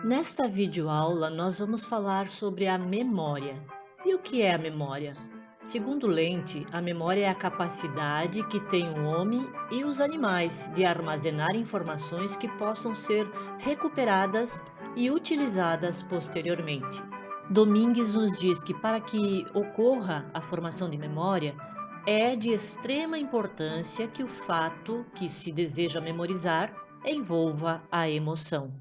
Nesta videoaula, nós vamos falar sobre a memória. E o que é a memória? Segundo Lente, a memória é a capacidade que tem o homem e os animais de armazenar informações que possam ser recuperadas e utilizadas posteriormente. Domingues nos diz que para que ocorra a formação de memória, é de extrema importância que o fato que se deseja memorizar envolva a emoção.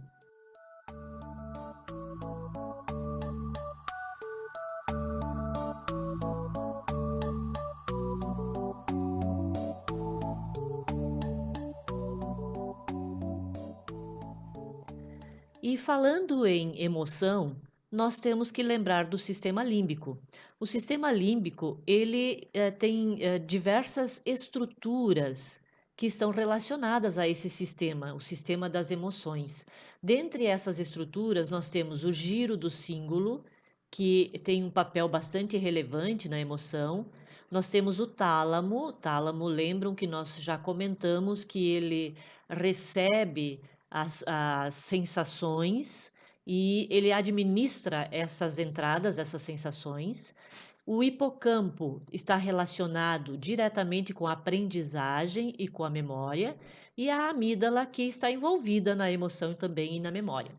E falando em emoção, nós temos que lembrar do sistema límbico. O sistema límbico, ele tem diversas estruturas que estão relacionadas a esse sistema, o sistema das emoções. Dentre essas estruturas, nós temos o giro do cíngulo, que tem um papel bastante relevante na emoção. Nós temos o tálamo. O tálamo, lembram que nós já comentamos que ele recebe as sensações e ele administra essas entradas, essas sensações. O hipocampo está relacionado diretamente com a aprendizagem e com a memória, e a amígdala que está envolvida na emoção também e na memória.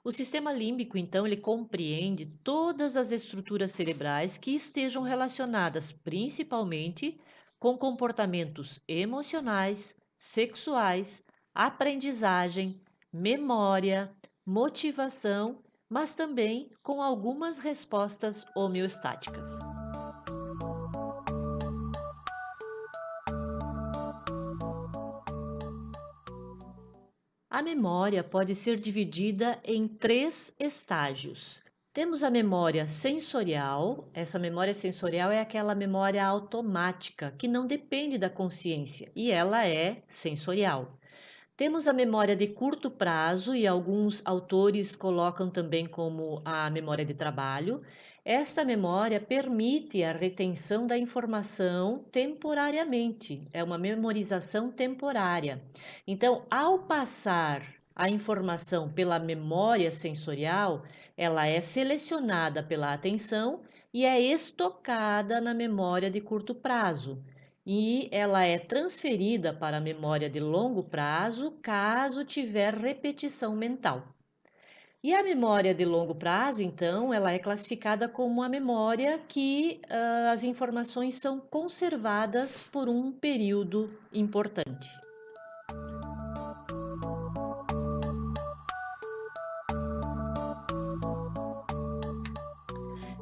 O sistema límbico, então, ele compreende todas as estruturas cerebrais que estejam relacionadas principalmente com comportamentos emocionais, sexuais, aprendizagem, memória, motivação, mas também com algumas respostas homeostáticas. A memória pode ser dividida em três estágios. Temos a memória sensorial. Essa memória sensorial é aquela memória automática que não depende da consciência e ela é sensorial. Temos a memória de curto prazo e alguns autores colocam também como a memória de trabalho. Esta memória permite a retenção da informação temporariamente, é uma memorização temporária. Então, ao passar a informação pela memória sensorial, ela é selecionada pela atenção e é estocada na memória de curto prazo e ela é transferida para a memória de longo prazo caso tiver repetição mental. E a memória de longo prazo, então, ela é classificada como uma memória que as informações são conservadas por um período importante.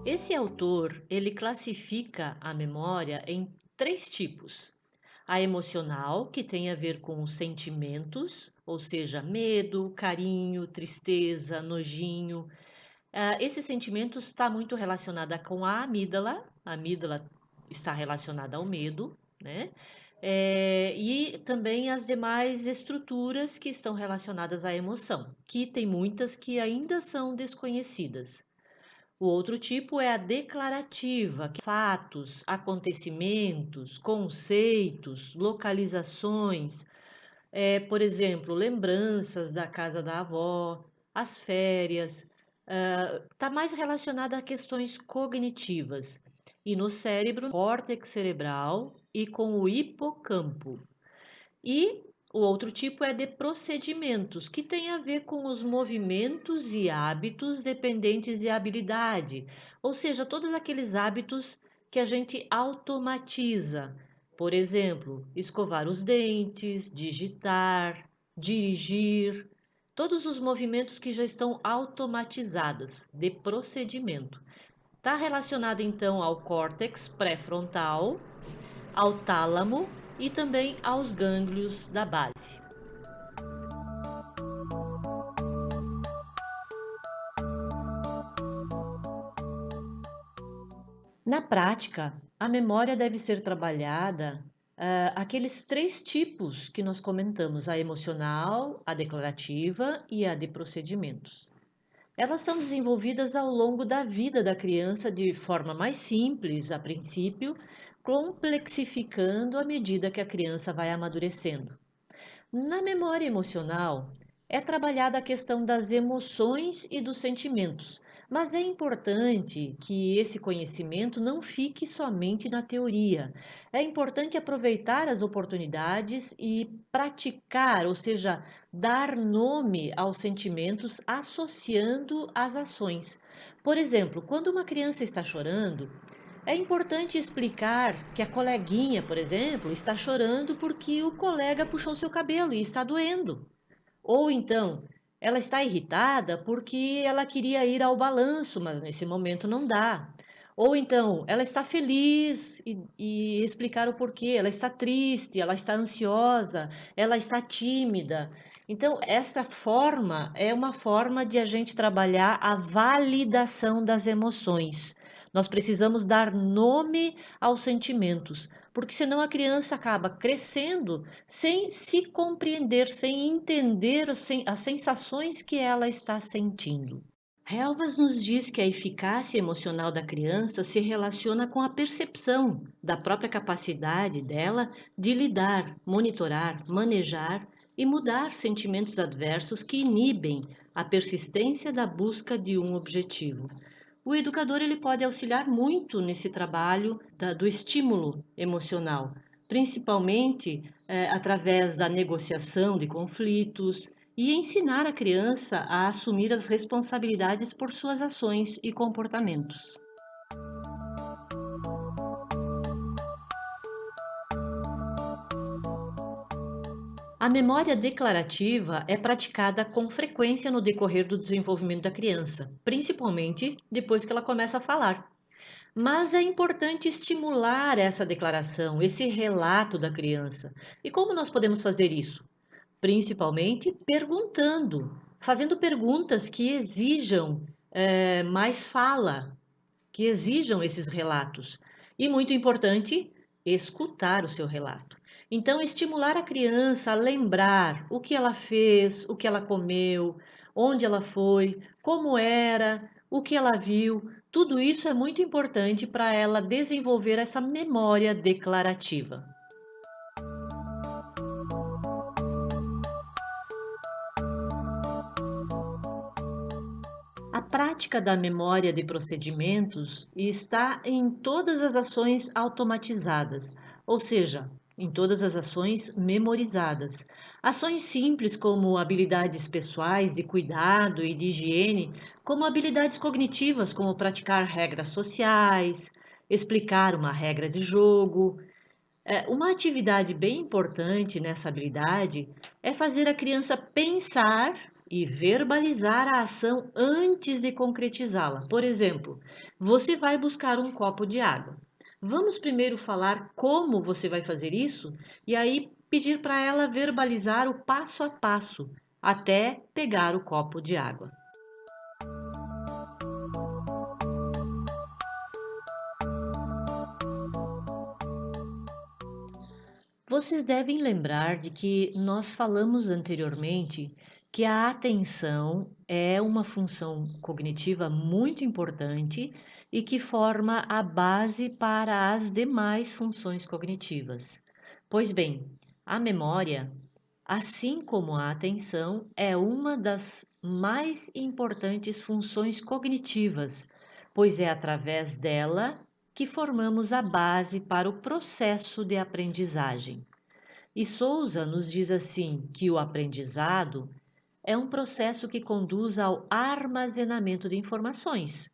Esse autor, ele classifica a memória em três tipos. A emocional, que tem a ver com os sentimentos, ou seja, medo, carinho, tristeza, nojinho. Esse sentimento está muito relacionado com a amígdala. A amígdala está relacionada ao medo, né? E também as demais estruturas que estão relacionadas à emoção, que tem muitas que ainda são desconhecidas. O outro tipo é a declarativa, que fatos, acontecimentos, conceitos, localizações, por exemplo, lembranças da casa da avó, as férias, está mais relacionada a questões cognitivas e no cérebro, córtex cerebral e com o hipocampo. E o outro tipo é de procedimentos, que tem a ver com os movimentos e hábitos dependentes de habilidade, ou seja, todos aqueles hábitos que a gente automatiza. Por exemplo, escovar os dentes, digitar, dirigir, todos os movimentos que já estão automatizados de procedimento. Está relacionado então ao córtex pré-frontal, ao tálamo e também aos gânglios da base. Na prática, a memória deve ser trabalhada aqueles três tipos que nós comentamos: a emocional, a declarativa e a de procedimentos. Elas são desenvolvidas ao longo da vida da criança de forma mais simples, a princípio, complexificando à medida que a criança vai amadurecendo. Na memória emocional, é trabalhada a questão das emoções e dos sentimentos. Mas é importante que esse conhecimento não fique somente na teoria. É importante aproveitar as oportunidades e praticar, ou seja, dar nome aos sentimentos associando as ações. Por exemplo, quando uma criança está chorando, é importante explicar que a coleguinha, por exemplo, está chorando porque o colega puxou seu cabelo e está doendo. Ou então, ela está irritada porque ela queria ir ao balanço, mas nesse momento não dá. Ou então, ela está feliz e explicar o porquê. Ela está triste, ela está ansiosa, ela está tímida. Então, essa forma é uma forma de a gente trabalhar a validação das emoções. Nós precisamos dar nome aos sentimentos, porque senão a criança acaba crescendo sem se compreender, sem entender as sensações que ela está sentindo. Helvas nos diz que a eficácia emocional da criança se relaciona com a percepção da própria capacidade dela de lidar, monitorar, manejar e mudar sentimentos adversos que inibem a persistência da busca de um objetivo. O educador ele pode auxiliar muito nesse trabalho do estímulo emocional, principalmente através da negociação de conflitos e ensinar a criança a assumir as responsabilidades por suas ações e comportamentos. A memória declarativa é praticada com frequência no decorrer do desenvolvimento da criança, principalmente depois que ela começa a falar. Mas é importante estimular essa declaração, esse relato da criança. E como nós podemos fazer isso? Principalmente perguntando, fazendo perguntas que exijam mais fala, que exijam esses relatos. E muito importante, escutar o seu relato. Então, estimular a criança a lembrar o que ela fez, o que ela comeu, onde ela foi, como era, o que ela viu. Tudo isso é muito importante para ela desenvolver essa memória declarativa. A prática da memória de procedimentos está em todas as ações automatizadas, ou seja, em todas as ações memorizadas. Ações simples como habilidades pessoais de cuidado e de higiene, como habilidades cognitivas como praticar regras sociais, explicar uma regra de jogo. Uma atividade bem importante nessa habilidade é fazer a criança pensar e verbalizar a ação antes de concretizá-la. Por exemplo, você vai buscar um copo de água. Vamos primeiro falar como você vai fazer isso e aí pedir para ela verbalizar o passo a passo até pegar o copo de água. Vocês devem lembrar de que nós falamos anteriormente que a atenção é uma função cognitiva muito importante e que forma a base para as demais funções cognitivas. Pois bem, a memória, assim como a atenção, é uma das mais importantes funções cognitivas, pois é através dela que formamos a base para o processo de aprendizagem. E Souza nos diz assim que o aprendizado é um processo que conduz ao armazenamento de informações,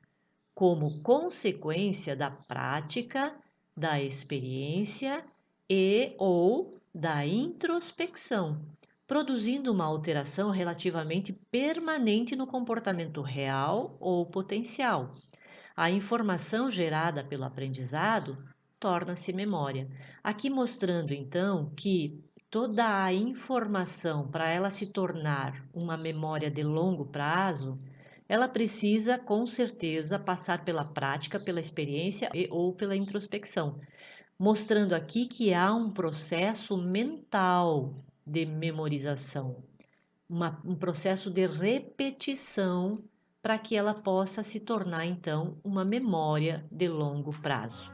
como consequência da prática, da experiência e ou da introspecção, produzindo uma alteração relativamente permanente no comportamento real ou potencial. A informação gerada pelo aprendizado torna-se memória. Aqui mostrando então que toda a informação, para ela se tornar uma memória de longo prazo, ela precisa com certeza passar pela prática, pela experiência e, ou pela introspecção, mostrando aqui que há um processo mental de memorização, um processo de repetição para que ela possa se tornar então uma memória de longo prazo.